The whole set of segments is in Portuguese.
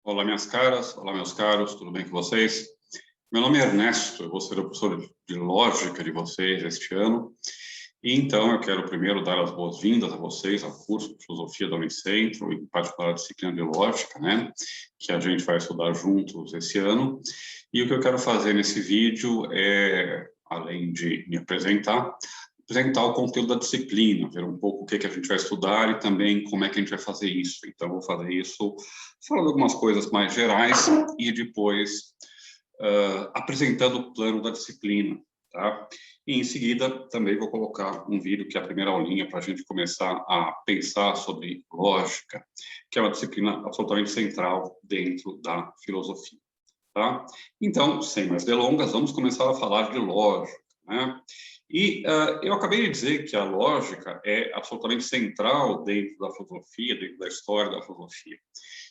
Olá, minhas caras, olá, meus caros, tudo bem com vocês? Meu nome é Ernesto, eu vou ser o professor de Lógica de vocês este ano. E então eu quero primeiro dar as boas-vindas a vocês ao curso de Filosofia da Unicentro, em particular a disciplina de Lógica, né? Que a gente vai estudar juntos esse ano. E o que eu quero fazer nesse vídeo é, além de me apresentar o conteúdo da disciplina, ver um pouco o que a gente vai estudar e também como é que a gente vai fazer isso. Então, vou fazer isso falando algumas coisas mais gerais e depois apresentando o plano da disciplina, tá? E em seguida também vou colocar um vídeo que é a primeira aulinha para a gente começar a pensar sobre lógica, que é uma disciplina absolutamente central dentro da filosofia, tá? Então, sem mais delongas, vamos começar a falar de lógica, né? E eu acabei de dizer que a lógica é absolutamente central dentro da filosofia, dentro da história da filosofia.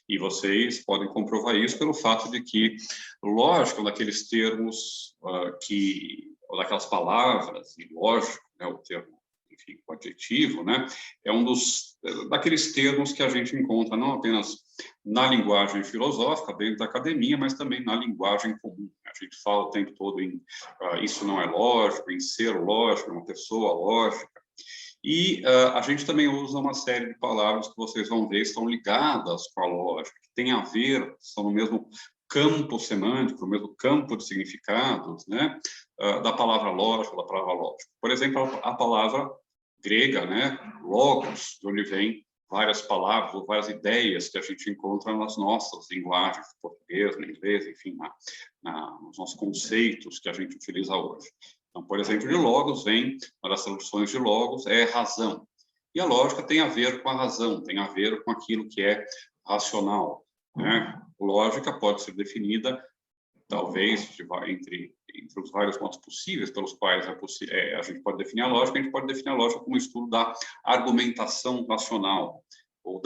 E vocês podem comprovar isso pelo fato de que lógica é um daqueles termos ou daquelas palavras, e lógico, né, o termo, enfim, o adjetivo, né, é um daqueles termos que a gente encontra não apenas na linguagem filosófica, dentro da academia, mas também na linguagem comum. A gente fala o tempo todo em isso não é lógico, em ser lógico, uma pessoa lógica. E a gente também usa uma série de palavras que vocês vão ver estão ligadas com a lógica, que tem a ver, são no mesmo campo semântico, no mesmo campo de significados, né, da palavra lógica, da palavra lógica. Por exemplo, a palavra grega, né, logos, de onde vem várias palavras ou várias ideias que a gente encontra nas nossas linguagens, português, no inglês, enfim, nos nossos conceitos que a gente utiliza hoje. Então, por exemplo, de logos vem, uma das traduções de logos é razão. E a lógica tem a ver com a razão, tem a ver com aquilo que é racional, né? Lógica pode ser definida, talvez, entre os vários modos possíveis pelos quais a gente pode definir a lógica, a gente pode definir a lógica como estudo da argumentação racional, ou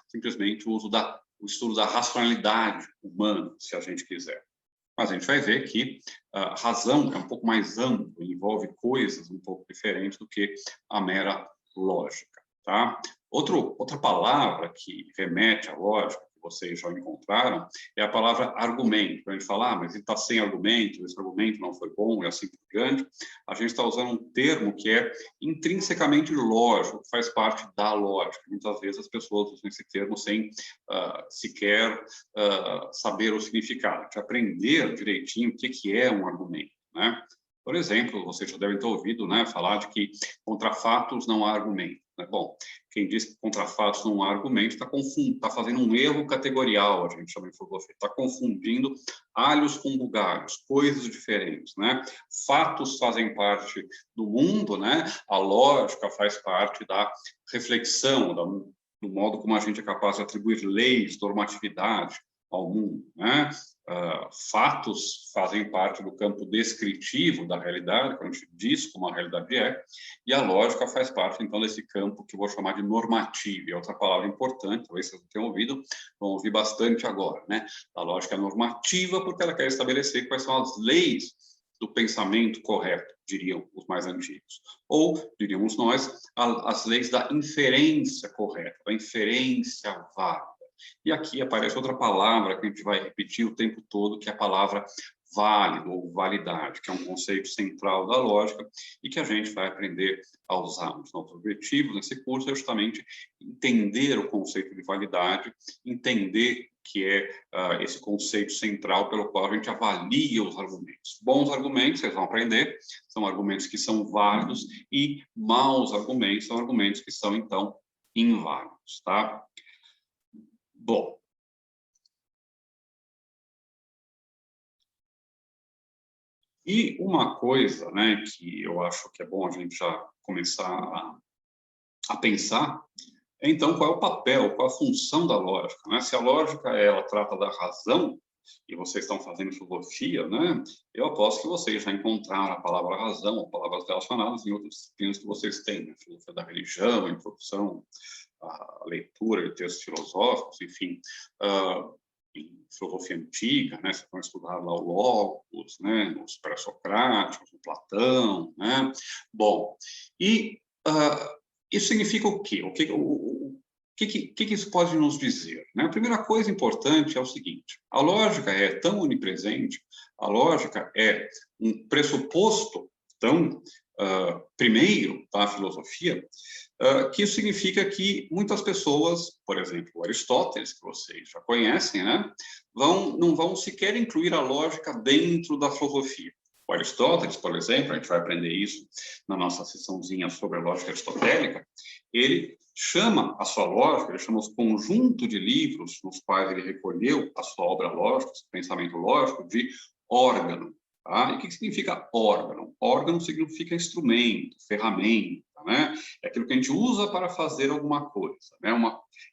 simplesmente o estudo da racionalidade humana, se a gente quiser. Mas a gente vai ver que a razão é um pouco mais amplo, envolve coisas um pouco diferentes do que a mera lógica, tá? Outra palavra que remete à lógica, que vocês já encontraram, é a palavra argumento. Quando a gente fala, mas ele está sem argumento, esse argumento não foi bom, e assim por diante, a gente está usando um termo que é intrinsecamente lógico, que faz parte da lógica. Muitas vezes as pessoas usam esse termo sem sequer saber o significado, de aprender direitinho o que é um argumento, né? Por exemplo, vocês já devem ter ouvido, né, falar de que contra fatos não há argumento, né? Bom, quem diz que contra fatos não há argumento está fazendo um erro categorial, a gente chama de filosofia, está confundindo alhos com bugalhos, coisas diferentes, né? Fatos fazem parte do mundo, né? A lógica faz parte da reflexão, do modo como a gente é capaz de atribuir leis, normatividade ao mundo, né? Fatos fazem parte do campo descritivo da realidade, quando a gente diz como a realidade é, e a lógica faz parte, então, desse campo que eu vou chamar de normativo. É outra palavra importante, talvez vocês não tenham ouvido, vão ouvir bastante agora, né? A lógica é normativa porque ela quer estabelecer quais são as leis do pensamento correto, diriam os mais antigos. Ou, diríamos nós, as leis da inferência correta, da inferência válida. E aqui aparece outra palavra que a gente vai repetir o tempo todo, que é a palavra válido ou validade, que é um conceito central da lógica e que a gente vai aprender a usar. Os nossos objetivos nesse curso é justamente entender o conceito de validade, entender que é esse conceito central pelo qual a gente avalia os argumentos. Bons argumentos, vocês vão aprender, são argumentos que são válidos, e maus argumentos são argumentos que são, então, inválidos, tá? Bom, e uma coisa, né, que eu acho que é bom a gente já começar a pensar, é então qual é o papel, qual a função da lógica, né? Se a lógica ela trata da razão, e vocês estão fazendo filosofia, né? Eu aposto que vocês já encontraram a palavra razão, ou palavras relacionadas em outras disciplinas que vocês têm, né? Filosofia da religião, a introdução, a leitura de textos filosóficos, enfim, em filosofia antiga, né? Vocês vão estudar lá o Logos, né? Os pré-socráticos, o Platão, né? Bom, e isso significa o quê? que isso pode nos dizer? Né? A primeira coisa importante é o seguinte: a lógica é tão onipresente, a lógica é um pressuposto tão primeiro da filosofia, que isso significa que muitas pessoas, por exemplo, Aristóteles, que vocês já conhecem, né, não vão sequer incluir a lógica dentro da filosofia. O Aristóteles, por exemplo, a gente vai aprender isso na nossa sessãozinha sobre a lógica aristotélica, ele chama a sua lógica, ele chama os conjunto de livros nos quais ele recolheu a sua obra lógica, seu pensamento lógico, de órgano. Tá? E o que significa órgão? Órgão significa instrumento, ferramenta, né? É aquilo que a gente usa para fazer alguma coisa, né?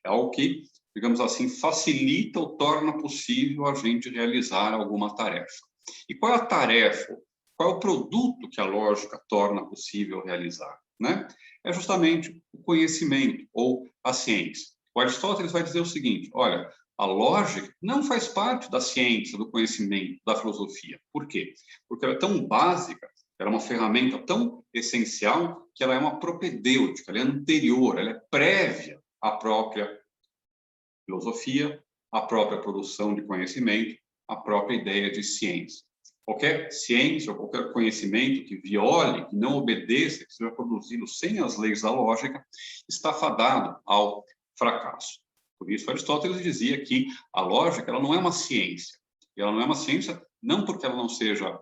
É algo que, digamos assim, facilita ou torna possível a gente realizar alguma tarefa. E qual é a tarefa? Qual é o produto que a lógica torna possível realizar, né? É justamente o conhecimento ou a ciência. O Aristóteles vai dizer o seguinte: olha, a lógica não faz parte da ciência, do conhecimento, da filosofia. Por quê? Porque ela é tão básica, ela é uma ferramenta tão essencial que ela é uma propedêutica, ela é anterior, ela é prévia à própria filosofia, à própria produção de conhecimento, à própria ideia de ciência. Qualquer ciência ou qualquer conhecimento que viole, que não obedeça, que seja produzido sem as leis da lógica, está fadado ao fracasso. Por isso, Aristóteles dizia que a lógica ela não é uma ciência. E ela não é uma ciência não porque ela não seja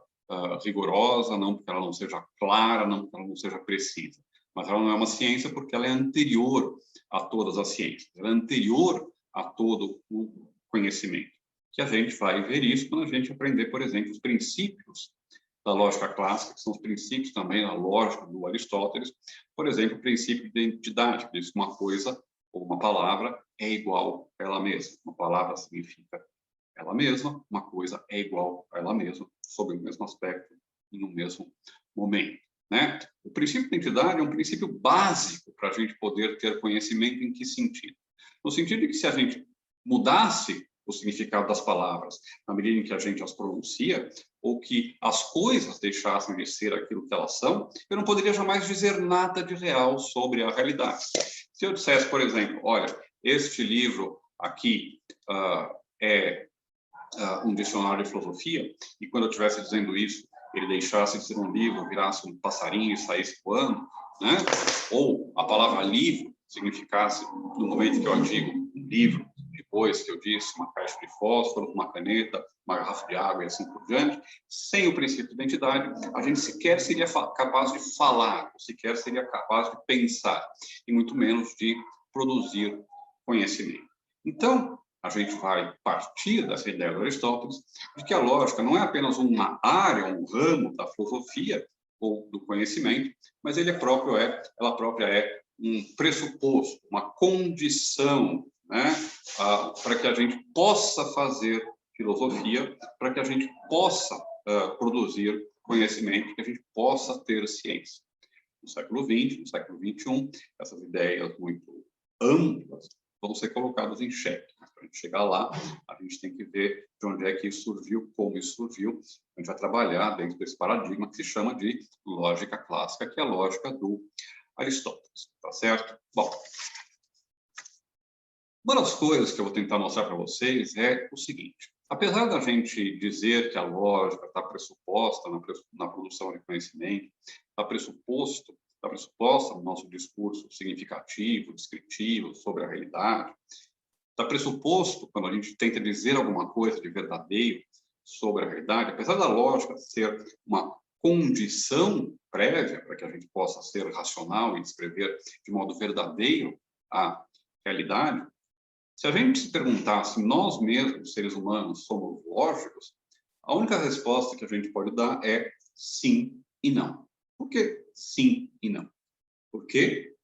rigorosa, não porque ela não seja clara, não porque ela não seja precisa. Mas ela não é uma ciência porque ela é anterior a todas as ciências. Ela é anterior a todo o conhecimento. Que a gente vai ver isso quando a gente aprender, por exemplo, os princípios da lógica clássica, que são os princípios também da lógica do Aristóteles. Por exemplo, o princípio de identidade, que diz que uma coisa ou uma palavra é igual a ela mesma. Uma palavra significa ela mesma, uma coisa é igual a ela mesma, sob o mesmo aspecto e no mesmo momento. Né? O princípio de identidade é um princípio básico para a gente poder ter conhecimento. Em que sentido? No sentido de que se a gente mudasse o significado das palavras na medida em que a gente as pronuncia, ou que as coisas deixassem de ser aquilo que elas são, eu não poderia jamais dizer nada de real sobre a realidade. Se eu dissesse, por exemplo, olha, este livro aqui é um dicionário de filosofia, e quando eu estivesse dizendo isso, ele deixasse de ser um livro, virasse um passarinho e saísse voando, né? Ou a palavra livro significasse, no momento que eu digo livro, depois que eu disse uma caixa de fósforo, uma caneta, uma garrafa de água e assim por diante, sem o princípio de identidade, a gente sequer seria capaz de falar, sequer seria capaz de pensar, e muito menos de produzir conhecimento. Então, a gente vai partir dessa ideia do Aristóteles de que a lógica não é apenas uma área, um ramo da filosofia ou do conhecimento, mas ela própria é um pressuposto, uma condição, né, para que a gente possa fazer filosofia, para que a gente possa produzir conhecimento, que a gente possa ter ciência. No século XX, no século XXI, essas ideias muito amplas vão ser colocadas em xeque. Para a gente chegar lá, a gente tem que ver de onde é que isso surgiu, como isso surgiu. A gente vai trabalhar dentro desse paradigma que se chama de lógica clássica, que é a lógica do Aristóteles, tá certo? Bom, uma das coisas que eu vou tentar mostrar para vocês é o seguinte: apesar da gente dizer que a lógica está pressuposta na produção de conhecimento, está pressuposta no nosso discurso significativo, descritivo sobre a realidade, está pressuposto quando a gente tenta dizer alguma coisa de verdadeiro sobre a realidade, apesar da lógica ser uma condição prévia para que a gente possa ser racional e descrever de modo verdadeiro a realidade, se a gente se perguntar se nós mesmos, seres humanos, somos lógicos, a única resposta que a gente pode dar é sim e não. Por que sim e não? Porque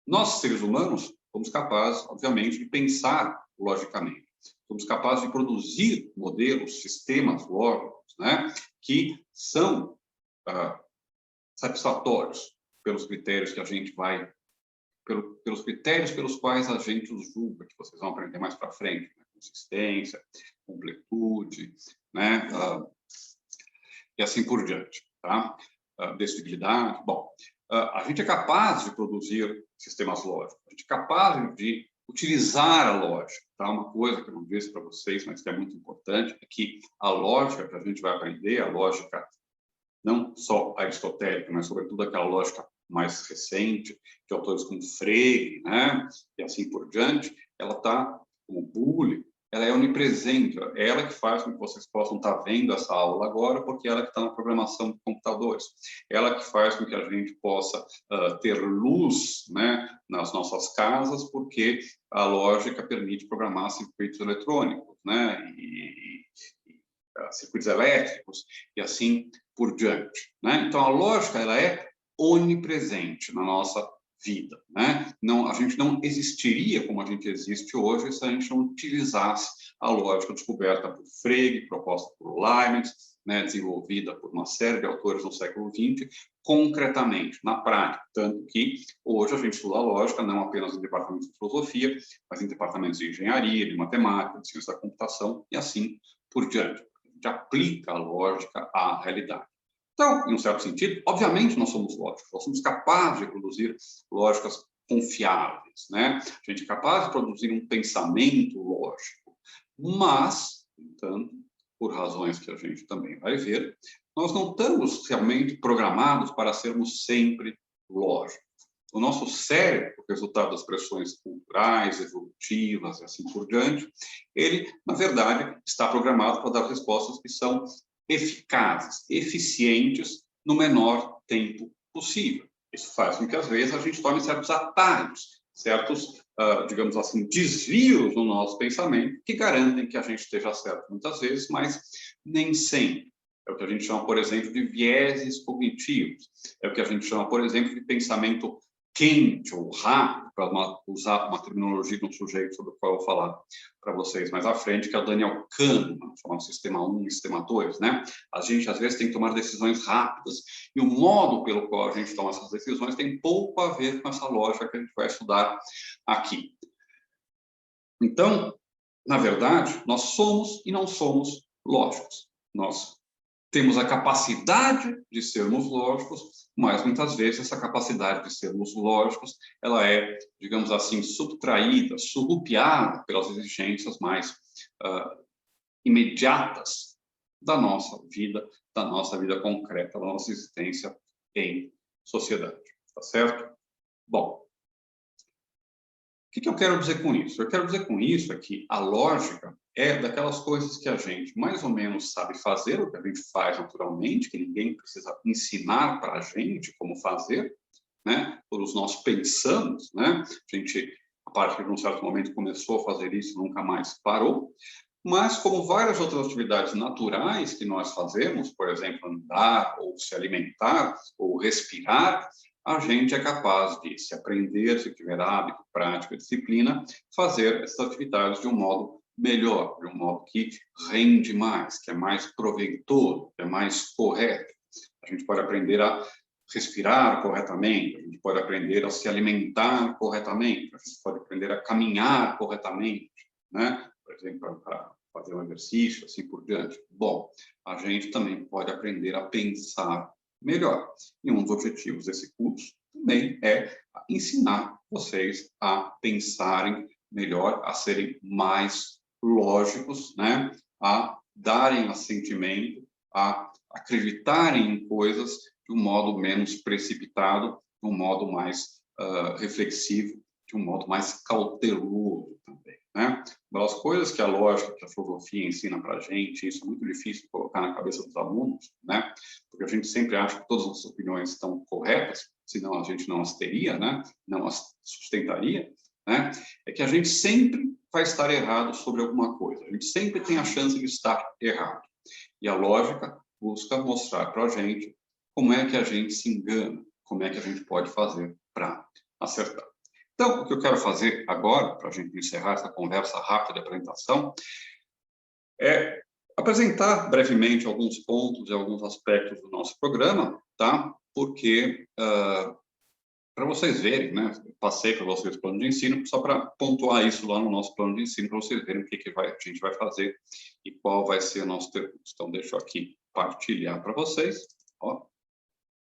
nós, seres humanos, somos capazes, obviamente, de pensar logicamente. Somos capazes de produzir modelos, sistemas lógicos, né, que são satisfatórios pelos critérios que a gente vai pelos critérios pelos quais a gente os julga, que vocês vão aprender mais para frente, né? Consistência, completude, né? E assim por diante, tá? Decidibilidade. Bom, a gente é capaz de produzir sistemas lógicos, a gente é capaz de utilizar a lógica. Tá? Uma coisa que eu não disse para vocês, mas que é muito importante, é que a lógica que a gente vai aprender, a lógica não só aristotélica, mas sobretudo aquela lógica mais recente, de autores como Frege, né? E assim por diante, ela está, como Boole, ela é onipresente, é ela que faz com que vocês possam estar vendo essa aula agora, porque é ela que está na programação de computadores, ela que faz com que a gente possa ter luz, né, nas nossas casas, porque a lógica permite programar circuitos eletrônicos, né, circuitos elétricos e assim por diante, né? Então a lógica ela é onipresente na nossa vida, né? Não, a gente não existiria como a gente existe hoje se a gente não utilizasse a lógica descoberta por Frege, proposta por Leibniz, né, desenvolvida por uma série de autores no século XX, concretamente, na prática, tanto que hoje a gente estuda a lógica não apenas em departamentos de filosofia, mas em departamentos de engenharia, de matemática, de ciência da computação e assim por diante. A gente aplica a lógica à realidade. Então, em um certo sentido, obviamente nós somos lógicos, nós somos capazes de produzir lógicas confiáveis, né? A gente é capaz de produzir um pensamento lógico, mas, entanto, por razões que a gente também vai ver, nós não estamos realmente programados para sermos sempre lógicos. O nosso cérebro, resultado das pressões culturais, evolutivas e assim por diante, ele, na verdade, está programado para dar respostas que são eficazes, eficientes, no menor tempo possível. Isso faz com que, às vezes, a gente tome certos atalhos, certos, digamos assim, desvios no nosso pensamento, que garantem que a gente esteja certo muitas vezes, mas nem sempre. É o que a gente chama, por exemplo, de vieses cognitivos. É o que a gente chama, por exemplo, de pensamento quente ou rápido, para usar uma terminologia de um sujeito sobre o qual eu vou falar para vocês mais à frente, que é o Daniel Kahneman, chamado Sistema 1 e Sistema 2, né? A gente, às vezes, tem que tomar decisões rápidas, e o modo pelo qual a gente toma essas decisões tem pouco a ver com essa lógica que a gente vai estudar aqui. Então, na verdade, nós somos e não somos lógicos. Nós temos a capacidade de sermos lógicos, mas muitas vezes essa capacidade de sermos lógicos, ela é, digamos assim, subtraída, surrupiada pelas exigências mais imediatas da nossa vida concreta, da nossa existência em sociedade, tá certo? Bom, o que eu quero dizer com isso? Eu quero dizer com isso é que a lógica é daquelas coisas que a gente mais ou menos sabe fazer, o que a gente faz naturalmente, que ninguém precisa ensinar para a gente como fazer, né? Todos nós pensamos, né? A gente, a partir de um certo momento, começou a fazer isso e nunca mais parou. Mas, como várias outras atividades naturais que nós fazemos, por exemplo, andar, ou se alimentar, ou respirar, a gente é capaz de, se aprender, se tiver hábito, prática, disciplina, fazer essas atividades de um modo melhor, de um modo que rende mais, que é mais proveitoso, que é mais correto. A gente pode aprender a respirar corretamente, a gente pode aprender a se alimentar corretamente, a gente pode aprender a caminhar corretamente, né? Por exemplo, para fazer um exercício, assim por diante. Bom, a gente também pode aprender a pensar melhor. E um dos objetivos desse curso também é ensinar vocês a pensarem melhor, a serem mais lógicos, né? A darem assentimento, a acreditarem em coisas de um modo menos precipitado, de um modo mais reflexivo, de um modo mais cauteloso também, né? Uma das coisas que a lógica, que a filosofia ensina para a gente, isso é muito difícil colocar na cabeça dos alunos, né? Porque a gente sempre acha que todas as nossas opiniões estão corretas, senão a gente não as teria, né? Não as sustentaria, né? É que a gente sempre vai estar errado sobre alguma coisa, a gente sempre tem a chance de estar errado. E a lógica busca mostrar para a gente como é que a gente se engana, como é que a gente pode fazer para acertar. Então, o que eu quero fazer agora, para a gente encerrar essa conversa rápida de apresentação, é apresentar brevemente alguns pontos e alguns aspectos do nosso programa, tá? Porque, para vocês verem, né? Passei para vocês o plano de ensino, só para pontuar isso lá no nosso plano de ensino, para vocês verem o que a gente vai fazer e qual vai ser o nosso percurso. Então, deixa eu aqui partilhar para vocês. Ó.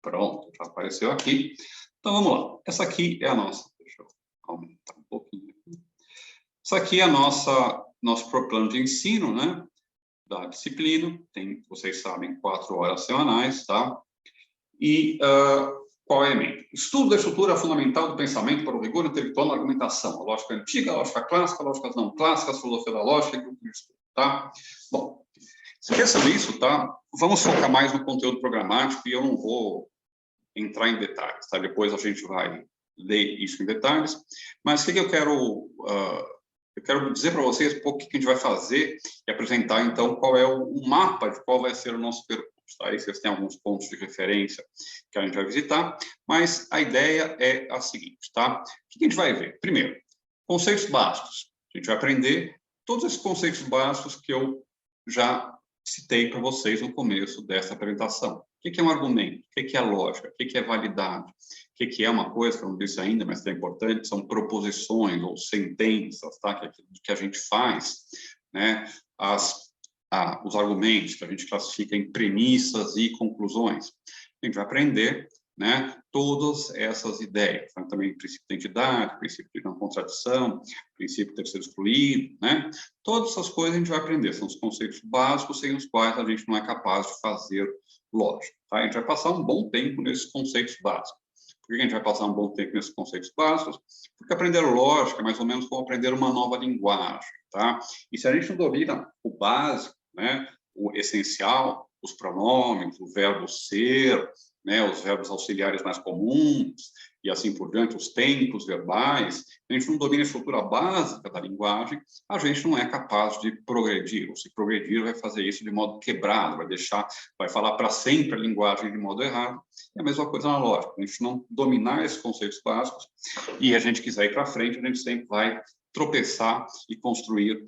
Pronto, já apareceu aqui. Então, vamos lá. Essa aqui é a nossa... Deixa eu aumentar um pouquinho aqui. Essa aqui é a nosso plano de ensino, né? Da disciplina. Tem, vocês sabem, 4 horas semanais, tá? E qual é a mente? Estudo da estrutura fundamental do pensamento para o rigor intelectual na argumentação. A lógica antiga, a lógica clássica, a lógica não clássica, a filosofia da lógica e grupo de estudo, tá? Bom, esqueçam isso, tá? Vamos focar mais no conteúdo programático e eu não vou entrar em detalhes, tá? Depois a gente vai ler isso em detalhes. Mas o que eu quero... eu quero dizer para vocês um pouco o que a gente vai fazer e apresentar, então, qual é o mapa de qual vai ser o nosso percurso. Tá? Aí vocês têm alguns pontos de referência que a gente vai visitar, mas a ideia é a seguinte, tá? O que a gente vai ver? Primeiro, conceitos básicos. A gente vai aprender todos esses conceitos básicos que eu já citei para vocês no começo dessa apresentação. O que é um argumento? O que é lógica? O que é validade? O que é uma coisa que eu não disse ainda, mas que é importante, são proposições ou sentenças, tá? Que é aquilo que a gente faz, né? Os argumentos que a gente classifica em premissas e conclusões. A gente vai aprender, né, todas essas ideias. Então, também princípio de identidade, princípio de não contradição, princípio de terceiro excluído, né? Todas essas coisas a gente vai aprender. São os conceitos básicos sem os quais a gente não é capaz de fazer lógica. Tá? A gente vai passar um bom tempo nesses conceitos básicos. Por que a gente vai passar um bom tempo nesses conceitos básicos? Porque aprender lógica é mais ou menos como aprender uma nova linguagem, tá? E se a gente não domina o básico, né, o essencial, os pronomes, o verbo ser, né, os verbos auxiliares mais comuns, e assim por diante, os tempos verbais, a gente não domina a estrutura básica da linguagem, a gente não é capaz de progredir, ou se progredir vai fazer isso de modo quebrado, vai falar para sempre a linguagem de modo errado. É a mesma coisa na lógica, a gente não dominar esses conceitos básicos e a gente quiser ir para frente, a gente sempre vai tropeçar e construir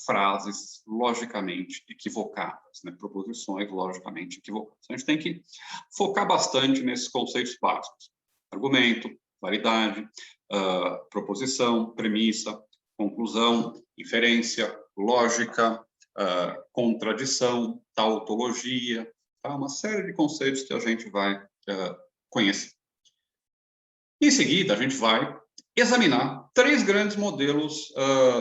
frases logicamente equivocadas, né? Proposições logicamente equivocadas. A gente tem que focar bastante nesses conceitos básicos. Argumento, validade, proposição, premissa, conclusão, inferência, lógica, contradição, tautologia, tá? Uma série de conceitos que a gente vai conhecer. Em seguida, a gente vai examinar 3 grandes modelos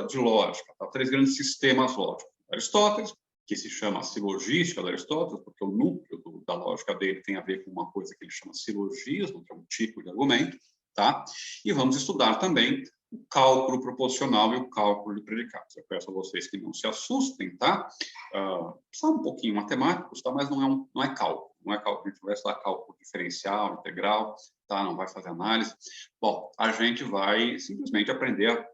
de lógica, tá? 3 grandes sistemas lógicos. Aristóteles, que se chama silogística de Aristóteles, porque o núcleo da lógica dele tem a ver com uma coisa que ele chama silogismo, que é um tipo de argumento, tá? E vamos estudar também o cálculo proposicional e o cálculo de predicados. Eu peço a vocês que não se assustem, tá? São um pouquinho matemáticos, tá? Mas não é cálculo. Não é cálculo, a gente vai estudar cálculo diferencial, integral, tá? Não vai fazer análise. Bom, a gente vai simplesmente aprender a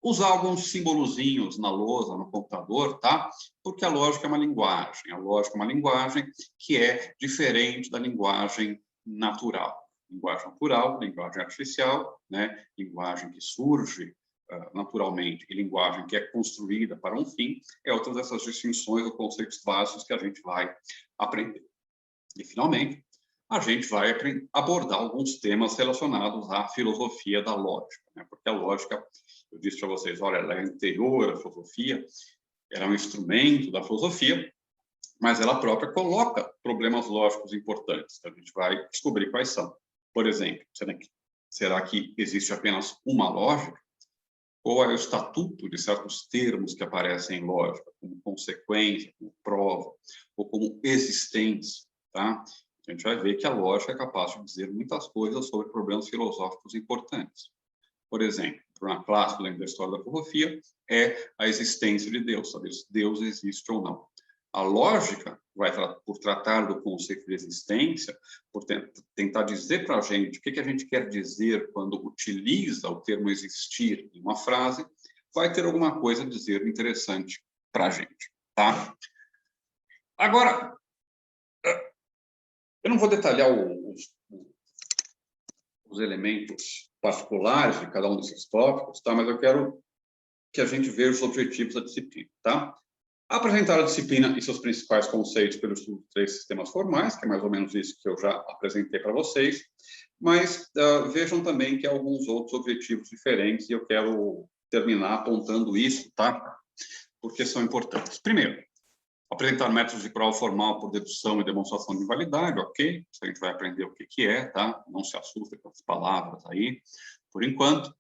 usar alguns simbolozinhos na lousa, no computador, tá? Porque a lógica é uma linguagem. A lógica é uma linguagem que é diferente da linguagem natural. Linguagem natural, linguagem artificial, né? Linguagem que surge naturalmente e linguagem que é construída para um fim, é outra dessas distinções ou conceitos básicos que a gente vai aprender. E, finalmente, a gente vai abordar alguns temas relacionados à filosofia da lógica, né? Porque a lógica, eu disse para vocês, olha, ela é anterior à filosofia, ela é um instrumento da filosofia, mas ela própria coloca problemas lógicos importantes, que a gente vai descobrir quais são. Por exemplo, será que existe apenas uma lógica? Qual é o estatuto de certos termos que aparecem em lógica, como consequência, como prova, ou como existência, tá? A gente vai ver que a lógica é capaz de dizer muitas coisas sobre problemas filosóficos importantes. Por exemplo, um problema clássico dentro da história da filosofia é a existência de Deus, saber se Deus existe ou não. A lógica vai, por tratar do conceito de existência, por tentar dizer para a gente o que a gente quer dizer quando utiliza o termo existir em uma frase, vai ter alguma coisa a dizer interessante para a gente, tá? Agora, eu não vou detalhar os elementos particulares de cada um desses tópicos, tá? Mas eu quero que a gente veja os objetivos da disciplina, tá? Apresentar a disciplina e seus principais conceitos pelos estudo de 3 sistemas formais, que é mais ou menos isso que eu já apresentei para vocês, mas vejam também que há alguns outros objetivos diferentes e eu quero terminar apontando isso, tá? Porque são importantes. Primeiro, Apresentar métodos de prova formal por dedução e demonstração de invalidade, ok? Isso a gente vai aprender o que é, tá? Não se assuste com as palavras aí, por enquanto.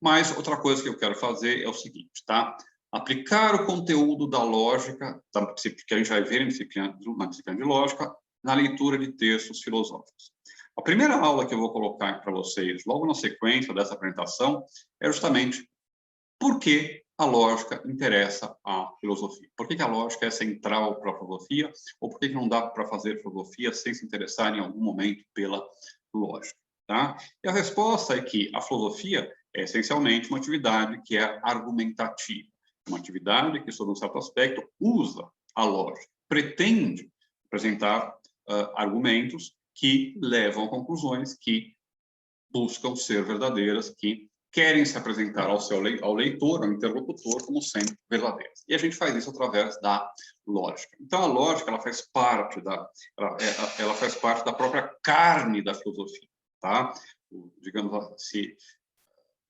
Mas outra coisa que eu quero fazer é o seguinte, tá? Aplicar o conteúdo da lógica, que a gente vai ver na disciplina de lógica, na leitura de textos filosóficos. A primeira aula que eu vou colocar para vocês, logo na sequência dessa apresentação, é justamente por que a lógica interessa à filosofia. Por que a lógica é central para a filosofia? Ou por que não dá para fazer filosofia sem se interessar em algum momento pela lógica? Tá? E a resposta é que a filosofia é essencialmente uma atividade que é argumentativa. Uma atividade que, sob um certo aspecto, usa a lógica, pretende apresentar argumentos que levam a conclusões que buscam ser verdadeiras, que querem se apresentar ao leitor, ao interlocutor, como sendo verdadeiras. E a gente faz isso através da lógica. Então, a lógica ela faz parte da própria carne da filosofia, tá? Digamos assim,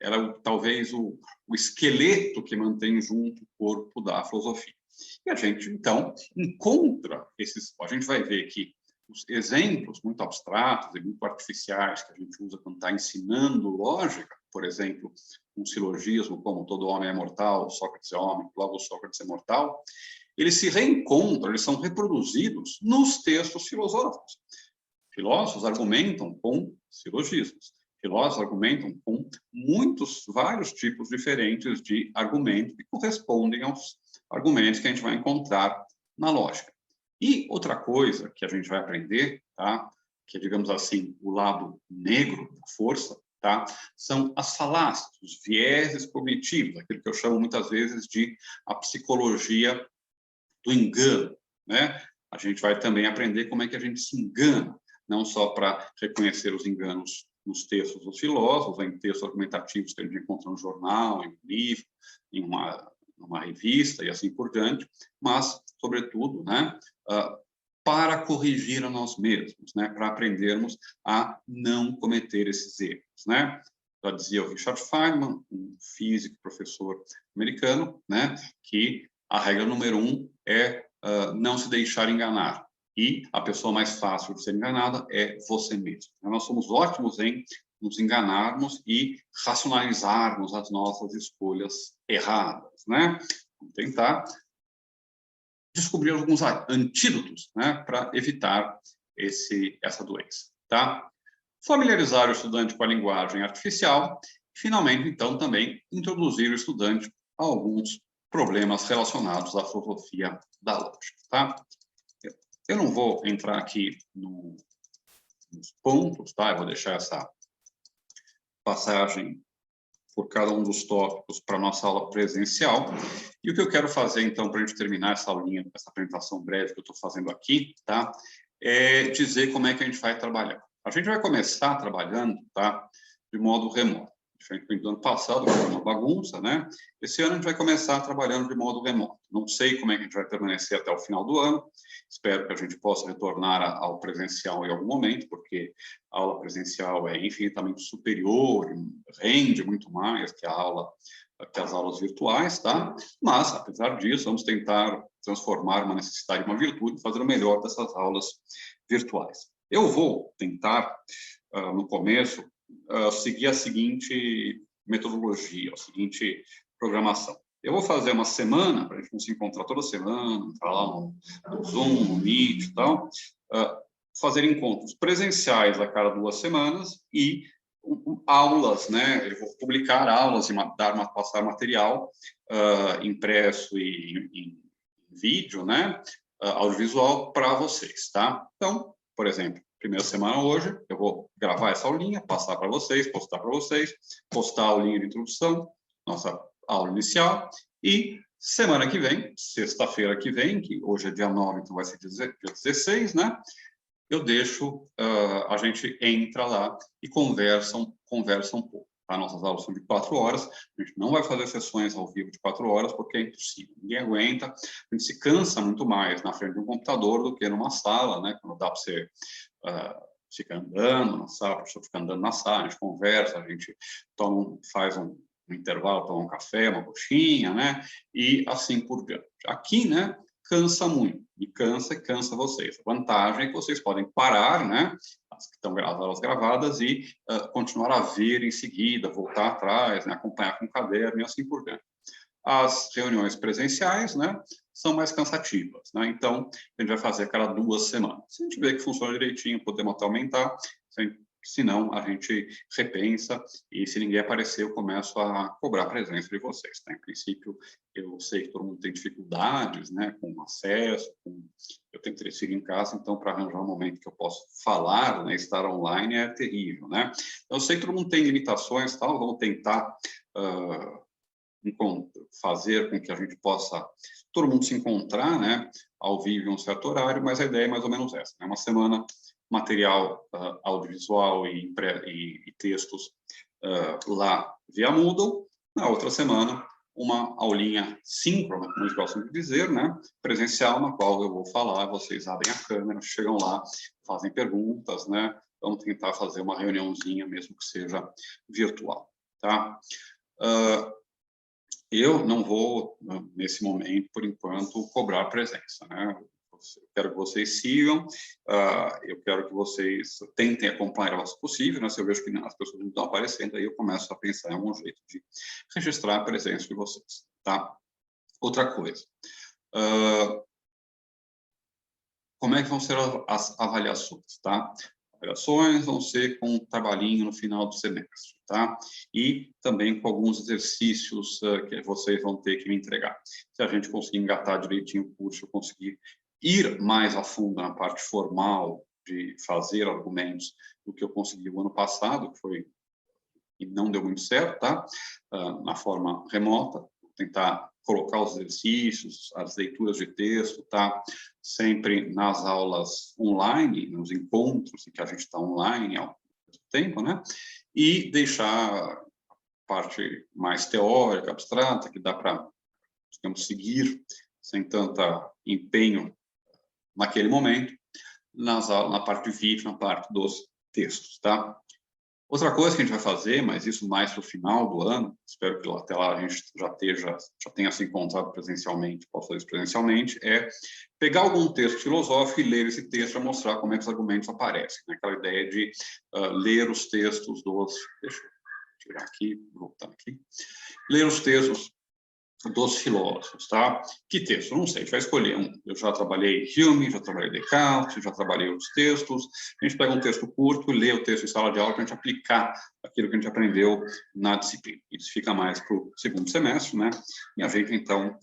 ela é talvez o esqueleto que mantém junto o corpo da filosofia. E a gente, então, encontra esses... A gente vai ver que os exemplos muito abstratos e muito artificiais que a gente usa quando está ensinando lógica, por exemplo, um silogismo como todo homem é mortal, Sócrates é homem, logo Sócrates é mortal, eles se reencontram, eles são reproduzidos nos textos filosóficos. Filósofos argumentam com silogismos. Filósofos argumentam com vários tipos diferentes de argumentos que correspondem aos argumentos que a gente vai encontrar na lógica. E outra coisa que a gente vai aprender, tá? Que é, digamos assim, o lado negro da força, tá? São as falácias, os vieses cognitivos, aquilo que eu chamo muitas vezes de a psicologia do engano, né? A gente vai também aprender como é que a gente se engana, não só para reconhecer os enganos nos textos dos filósofos, em textos argumentativos que a gente encontra no jornal, em um livro, em uma revista e assim por diante, mas, sobretudo, né, para corrigir a nós mesmos, né, para aprendermos a não cometer esses erros, né? Já dizia o Richard Feynman, um físico professor americano, né, que a regra número 1 é não se deixar enganar. E a pessoa mais fácil de ser enganada é você mesmo. Nós somos ótimos em nos enganarmos e racionalizarmos as nossas escolhas erradas, né? Vamos tentar descobrir alguns antídotos, né, para evitar essa doença, tá? Familiarizar o estudante com a linguagem artificial e, finalmente, então, também introduzir o estudante a alguns problemas relacionados à filosofia da lógica, tá? Eu não vou entrar aqui nos pontos, tá? Eu vou deixar essa passagem por cada um dos tópicos para a nossa aula presencial. E o que eu quero fazer, então, para a gente terminar essa aulinha, essa apresentação breve que eu estou fazendo aqui, tá? É dizer como é que a gente vai trabalhar. A gente vai começar trabalhando, tá? De modo remoto. Diferente do ano passado, que foi uma bagunça, né? Esse ano a gente vai começar trabalhando de modo remoto. Não sei como é que a gente vai permanecer até o final do ano. Espero que a gente possa retornar ao presencial em algum momento, porque a aula presencial é infinitamente superior, rende muito mais que as aulas virtuais, tá? Mas, apesar disso, vamos tentar transformar uma necessidade em uma virtude, fazer o melhor dessas aulas virtuais. Eu vou tentar, no começo, seguir a seguinte metodologia, a seguinte programação. Eu vou fazer uma semana, para a gente não se encontrar toda semana, falar no Zoom, no Meet e tal, fazer encontros presenciais a cada 2 semanas e aulas, né? Eu vou publicar aulas e passar material impresso e em vídeo, né? Audiovisual para vocês, tá? Então, por exemplo, primeira semana hoje, eu vou gravar essa aulinha, passar para vocês, postar para vocês, postar a aulinha de introdução, nossa aula inicial, e semana que vem, sexta-feira que vem, que hoje é dia 9, então vai ser dia 16, né? Eu deixo, a gente entra lá e conversa um pouco. Tá? Nossas aulas são de 4 horas, a gente não vai fazer sessões ao vivo de 4 horas, porque é impossível, ninguém aguenta, a gente se cansa muito mais na frente de um computador do que numa sala, né? Quando dá para você ficar andando na sala, a pessoa fica andando na sala, a gente conversa, a gente faz um intervalo, toma um café, uma coxinha, né? E assim por diante. Aqui, né? cansa muito, e cansa vocês. A vantagem é que vocês podem parar, né, as que estão as aulas gravadas, e continuar a ver em seguida, voltar atrás, né, acompanhar com o caderno e assim por diante. As reuniões presenciais, né, são mais cansativas, né? Então, a gente vai fazer a cada 2 semanas. Se a gente vê que funciona direitinho, podemos até aumentar. Se não, a gente repensa e, se ninguém aparecer, eu começo a cobrar a presença de vocês. Tá? Em princípio, eu sei que todo mundo tem dificuldades, né, com acesso, eu tenho 3 filhos em casa, então, para arranjar um momento que eu possa falar, né, estar online é terrível, né? Eu sei que todo mundo tem limitações, tal, vamos tentar fazer com que a gente possa, todo mundo se encontrar, né, ao vivo em um certo horário, mas a ideia é mais ou menos essa, né? Uma semana material audiovisual e textos lá via Moodle, na outra semana uma aulinha síncrona, como eles gostam de dizer, né, presencial, na qual eu vou falar, vocês abrem a câmera, chegam lá, fazem perguntas, né, vamos tentar fazer uma reuniãozinha, mesmo que seja virtual, tá? Eu não vou, nesse momento, por enquanto, cobrar presença, né? Eu quero que vocês sigam, eu quero que vocês tentem acompanhar o máximo possível, né? Se eu vejo que as pessoas não estão aparecendo, aí eu começo a pensar em algum jeito de registrar a presença de vocês, tá? Outra coisa, como é que vão ser as avaliações, tá? Avaliações vão ser com um trabalhinho no final do semestre, tá? E também com alguns exercícios que vocês vão ter que me entregar. Se a gente conseguir engatar direitinho o curso, eu conseguir ir mais a fundo na parte formal de fazer argumentos do que eu consegui o ano passado, que foi e não deu muito certo, tá? Na forma remota, vou tentar colocar os exercícios, as leituras de texto, tá? Sempre nas aulas online, nos encontros em que a gente está online ao mesmo tempo, né? E deixar a parte mais teórica, abstrata, que dá para, digamos, seguir sem tanto empenho naquele momento, na parte de vídeo, na parte dos textos, tá? Outra coisa que a gente vai fazer, mas isso mais para o final do ano, espero que até lá a gente já tenha se encontrado presencialmente, possa fazer isso presencialmente, é pegar algum texto filosófico e ler esse texto para mostrar como é que os argumentos aparecem. Né? Aquela ideia de ler os textos dos... Deixa eu tirar aqui, voltar aqui. Ler os textos dos filósofos, tá? Que texto? Não sei, a gente vai escolher um. Eu já trabalhei Hume, já trabalhei Descartes, já trabalhei os textos. A gente pega um texto curto, lê o texto em sala de aula para a gente aplicar aquilo que a gente aprendeu na disciplina. Isso fica mais para o segundo semestre, né? E a gente, então,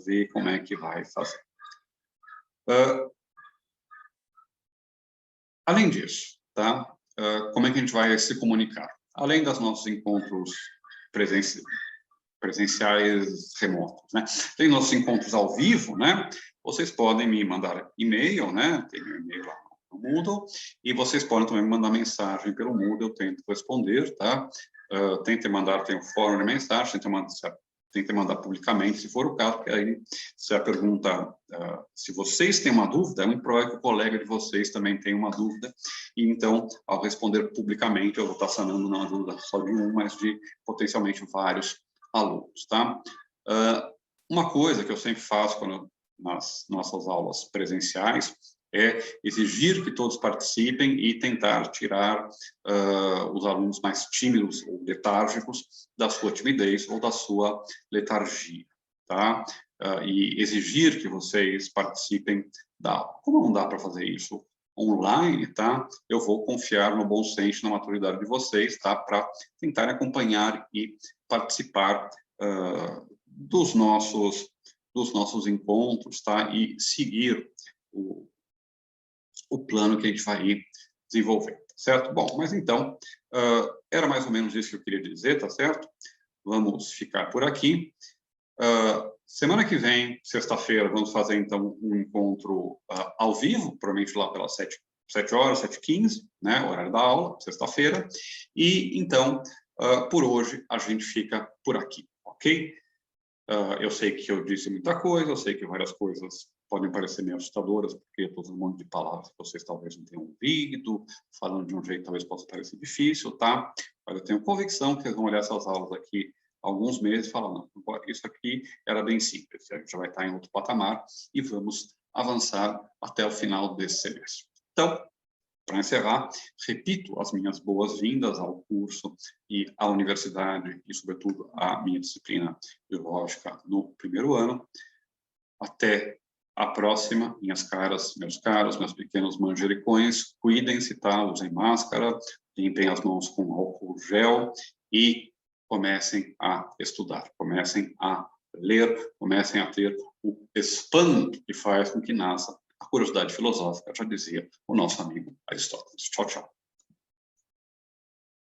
vê como é que vai fazer. Além disso, tá? Como é que a gente vai se comunicar? Além dos nossos encontros presenciais remotos, né? Tem nossos encontros ao vivo, né? Vocês podem me mandar e-mail, né? Tem meu e-mail lá no Moodle, e vocês podem também me mandar mensagem pelo Moodle, eu tento responder, tá? Tentem mandar, tem um fórum de mensagem, tentem mandar publicamente, se for o caso, porque aí, se a pergunta, se vocês têm uma dúvida, é muito provável que o colega de vocês também tenha uma dúvida, e então, ao responder publicamente, eu vou estar sanando não a dúvida só de um, mas de potencialmente vários alunos, tá? Uma coisa que eu sempre faço nas nossas aulas presenciais é exigir que todos participem e tentar tirar os alunos mais tímidos ou letárgicos da sua timidez ou da sua letargia, tá? E exigir que vocês participem da aula. Como não dá para fazer isso online, tá? Eu vou confiar no bom senso, na maturidade de vocês, tá? Para tentar acompanhar e participar dos nossos encontros, tá? E seguir o plano que a gente vai desenvolver, certo? Bom, mas então, era mais ou menos isso que eu queria dizer, tá certo? Vamos ficar por aqui. Semana que vem, sexta-feira, vamos fazer, então, um encontro ao vivo, provavelmente lá pelas 7 horas, 7h15, né, horário da aula, sexta-feira. E, então, por hoje, a gente fica por aqui, ok? Eu sei que eu disse muita coisa, eu sei que várias coisas podem parecer meio assustadoras, porque eu estou usando um monte de palavras que vocês talvez não tenham ouvido, falando de um jeito talvez possa parecer difícil, tá? Mas eu tenho convicção que vocês vão olhar essas aulas aqui alguns meses, fala, não, isso aqui era bem simples, a gente já vai estar em outro patamar e vamos avançar até o final desse semestre. Então, para encerrar, repito as minhas boas-vindas ao curso e à universidade, e, sobretudo, à minha disciplina biológica no primeiro ano. Até a próxima, minhas caras, meus caros, meus pequenos manjericões. Cuidem-se, tá? Usem máscara, limpem as mãos com álcool gel e comecem a estudar, comecem a ler, comecem a ter o espanto que faz com que nasça a curiosidade filosófica, já dizia o nosso amigo Aristóteles. Tchau, tchau.